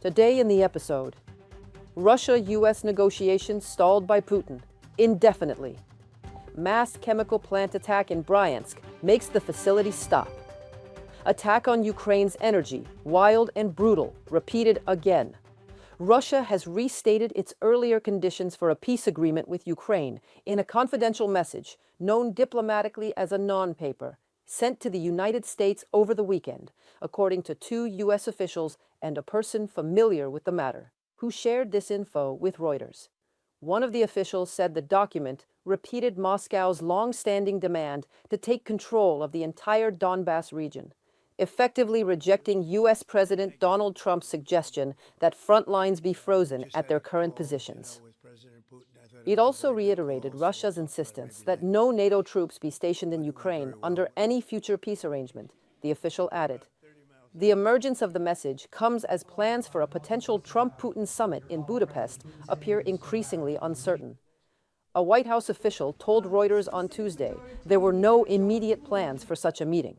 Today in the episode, Russia-US negotiations stalled by Putin indefinitely. Mass chemical plant attack in Bryansk makes the facility stop. Attack on Ukraine's energy, wild and brutal, repeated again. Russia has restated its earlier conditions for a peace agreement with Ukraine in a confidential message, known diplomatically as a non-paper, sent to the United States over the weekend, according to two U.S. officials and a person familiar with the matter, who shared this info with Reuters. One of the officials said the document repeated Moscow's long-standing demand to take control of the entire Donbas region, effectively rejecting U.S. President Donald Trump's suggestion that front lines be frozen at their current positions. It also reiterated Russia's insistence that no NATO troops be stationed in Ukraine under any future peace arrangement, the official added. The emergence of the message comes as plans for a potential Trump-Putin summit in Budapest appear increasingly uncertain. A White House official told Reuters on Tuesday there were no immediate plans for such a meeting.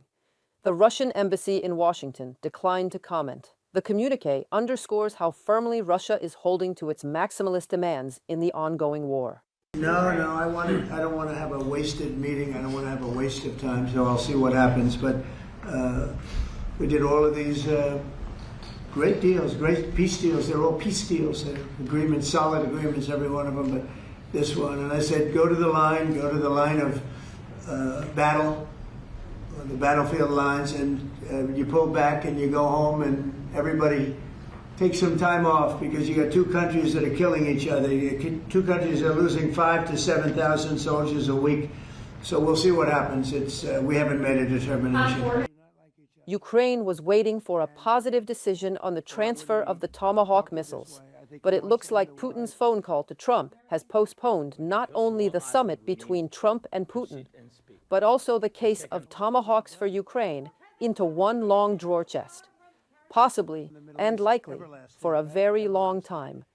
The Russian embassy in Washington declined to comment. The communiqué underscores how firmly Russia is holding to its maximalist demands in the ongoing war. No, I don't want to have a wasted meeting. I don't want to have a waste of time, so I'll see what happens. But we did all of these great deals, great peace deals. They're all peace deals, agreements, solid agreements, every one of them. But this one, and I said, go to the line of battle, the battlefield lines, and you pull back and you go home, and everybody takes some time off, because you got two countries that are killing each other. Two countries are losing 5,000 to 7,000 soldiers a week. So we'll see what happens. We haven't made a determination. Ukraine was waiting for a positive decision on the transfer of the Tomahawk missiles. But it looks like Putin's phone call to Trump has postponed not only the summit between Trump and Putin, but also the case of Tomahawks for Ukraine into one long drawer chest. Possibly, and likely, for a very long time.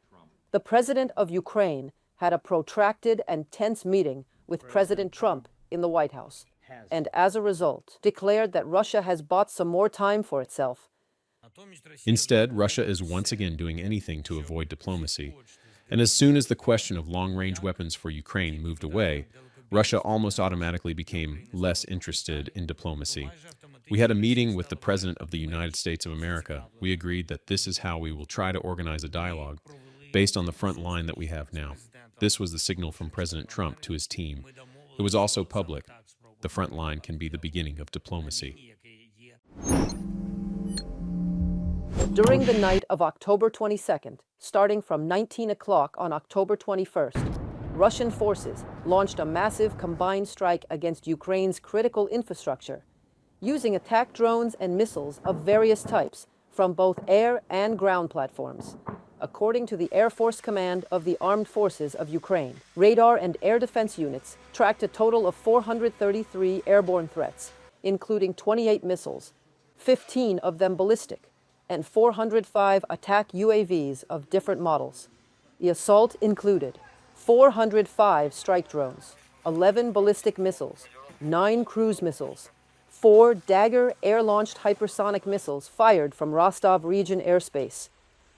The president of Ukraine had a protracted and tense meeting with President Trump in the White House, and as a result, declared that Russia has bought some more time for itself. Instead, Russia is once again doing anything to avoid diplomacy. And as soon as the question of long-range weapons for Ukraine moved away, Russia almost automatically became less interested in diplomacy. We had a meeting with the President of the United States of America. We agreed that this is how we will try to organize a dialogue based on the front line that we have now. This was the signal from President Trump to his team. It was also public. The front line can be the beginning of diplomacy. During the night of October 22nd, starting from 19 o'clock on October 21st, Russian forces launched a massive combined strike against Ukraine's critical infrastructure, using attack drones and missiles of various types from both air and ground platforms. According to the Air Force Command of the Armed Forces of Ukraine, radar and air defense units tracked a total of 433 airborne threats, including 28 missiles, 15 of them ballistic, and 405 attack UAVs of different models. The assault included 405 strike drones, 11 ballistic missiles, 9 cruise missiles, 4 Dagger air-launched hypersonic missiles fired from Rostov region airspace,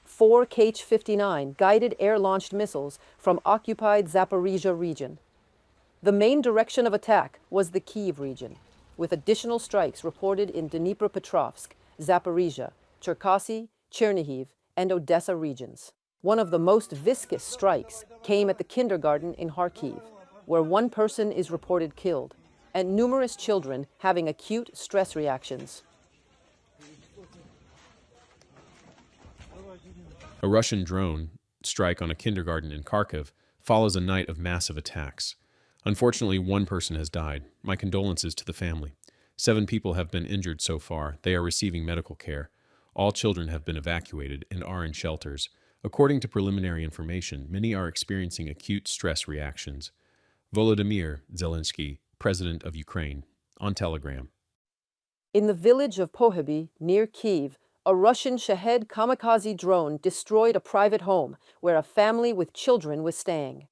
4 Kh-59 guided air-launched missiles from occupied Zaporizhzhia region. The main direction of attack was the Kyiv region, with additional strikes reported in Dnipro, Zaporizhzhia, Cherkasy, Chernihiv, and Odesa regions. One of the most viscous strikes came at the kindergarten in Kyiv, where one person is reported killed, and numerous children having acute stress reactions. A Russian drone strike on a kindergarten in Kharkiv follows a night of massive attacks. Unfortunately, one person has died. My condolences to the family. 7 people have been injured so far. They are receiving medical care. All children have been evacuated and are in shelters. According to preliminary information, many are experiencing acute stress reactions. Volodymyr Zelenskyy, President of Ukraine, on Telegram. In the village of Pohyby, near Kyiv, a Russian Shahed kamikaze drone destroyed a private home where a family with children was staying.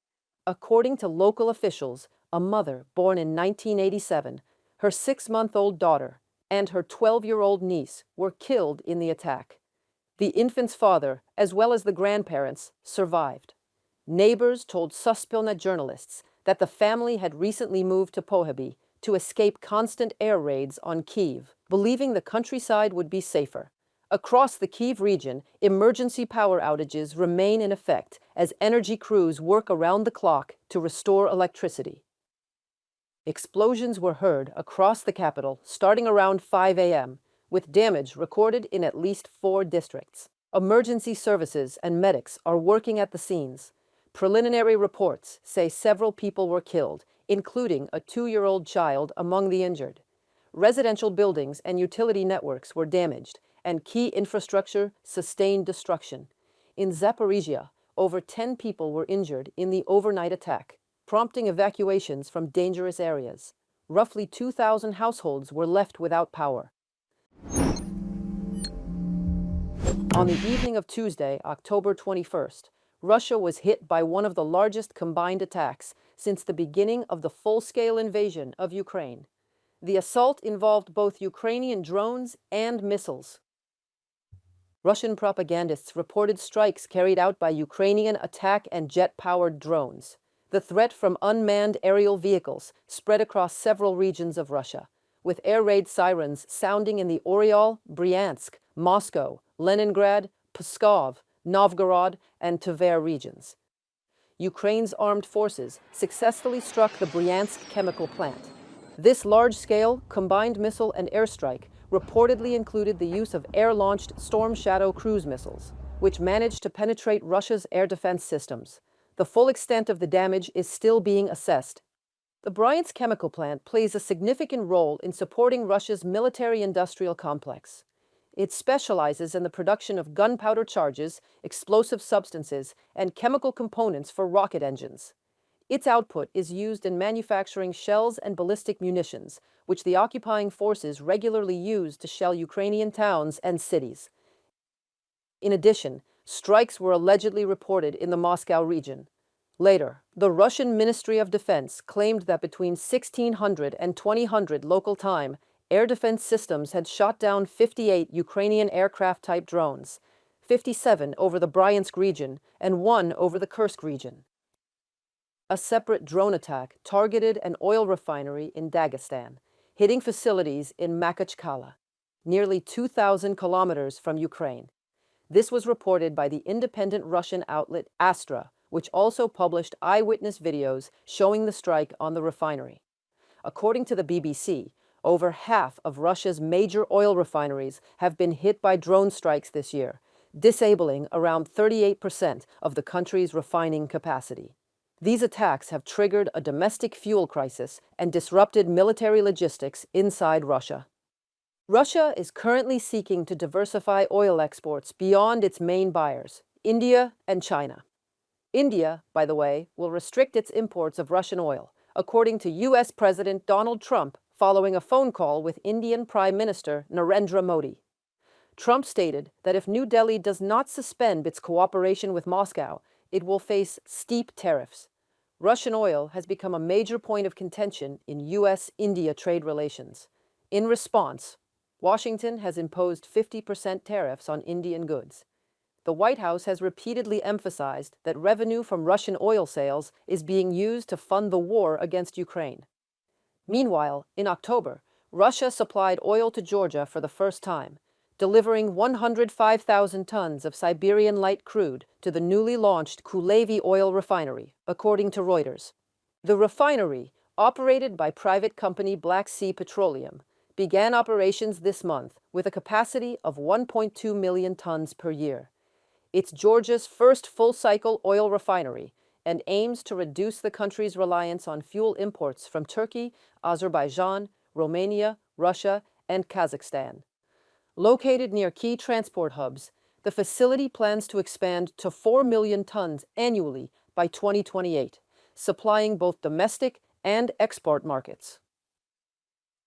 According to local officials, a mother born in 1987, her 6-month-old daughter, and her 12-year-old niece were killed in the attack. The infant's father, as well as the grandparents, survived. Neighbors told Suspilnet journalists that the family had recently moved to Poheby to escape constant air raids on Kyiv, believing the countryside would be safer. Across the Kyiv region, emergency power outages remain in effect as energy crews work around the clock to restore electricity. Explosions were heard across the capital starting around 5 a.m., with damage recorded in at least 4 districts. Emergency services and medics are working at the scenes. Preliminary reports say several people were killed, including a 2-year-old child among the injured. Residential buildings and utility networks were damaged, and key infrastructure sustained destruction. In Zaporizhzhia, over 10 people were injured in the overnight attack, prompting evacuations from dangerous areas. Roughly 2,000 households were left without power. On the evening of Tuesday, October 21st, Russia was hit by one of the largest combined attacks since the beginning of the full-scale invasion of Ukraine. The assault involved both Ukrainian drones and missiles. Russian propagandists reported strikes carried out by Ukrainian attack and jet-powered drones. The threat from unmanned aerial vehicles spread across several regions of Russia, with air raid sirens sounding in the Oryol, Bryansk, Moscow, Leningrad, Pskov, Novgorod, and Tver regions. Ukraine's armed forces successfully struck the Bryansk chemical plant. This large-scale, combined missile and airstrike reportedly included the use of air-launched Storm Shadow cruise missiles, which managed to penetrate Russia's air defense systems. The full extent of the damage is still being assessed. The Bryansk chemical plant plays a significant role in supporting Russia's military-industrial complex. It specializes in the production of gunpowder charges, explosive substances, and chemical components for rocket engines. Its output is used in manufacturing shells and ballistic munitions, which the occupying forces regularly use to shell Ukrainian towns and cities. In addition, strikes were allegedly reported in the Moscow region. Later, the Russian Ministry of Defense claimed that between 1600 and 2000 local time, air defense systems had shot down 58 Ukrainian aircraft-type drones, 57 over the Bryansk region and 1 over the Kursk region. A separate drone attack targeted an oil refinery in Dagestan, hitting facilities in Makhachkala, nearly 2,000 kilometers from Ukraine. This was reported by the independent Russian outlet Astra, which also published eyewitness videos showing the strike on the refinery. According to the BBC, over half of Russia's major oil refineries have been hit by drone strikes this year, disabling around 38% of the country's refining capacity. These attacks have triggered a domestic fuel crisis and disrupted military logistics inside Russia. Russia is currently seeking to diversify oil exports beyond its main buyers, India and China. India, by the way, will restrict its imports of Russian oil, according to U.S. President Donald Trump following a phone call with Indian Prime Minister Narendra Modi. Trump stated that if New Delhi does not suspend its cooperation with Moscow, it will face steep tariffs. Russian oil has become a major point of contention in U.S.-India trade relations. In response, Washington has imposed 50% tariffs on Indian goods. The White House has repeatedly emphasized that revenue from Russian oil sales is being used to fund the war against Ukraine. Meanwhile, in October, Russia supplied oil to Georgia for the first time, delivering 105,000 tons of Siberian light crude to the newly launched Kulavy oil refinery, according to Reuters. The refinery, operated by private company Black Sea Petroleum, began operations this month with a capacity of 1.2 million tons per year. It's Georgia's first full-cycle oil refinery and aims to reduce the country's reliance on fuel imports from Turkey, Azerbaijan, Romania, Russia, and Kazakhstan. Located near key transport hubs, the facility plans to expand to 4 million tons annually by 2028, supplying both domestic and export markets.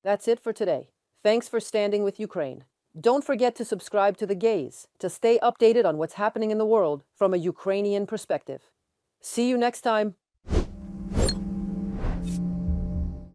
That's it for today. Thanks for standing with Ukraine. Don't forget to subscribe to The Gaze to stay updated on what's happening in the world from a Ukrainian perspective. See you next time.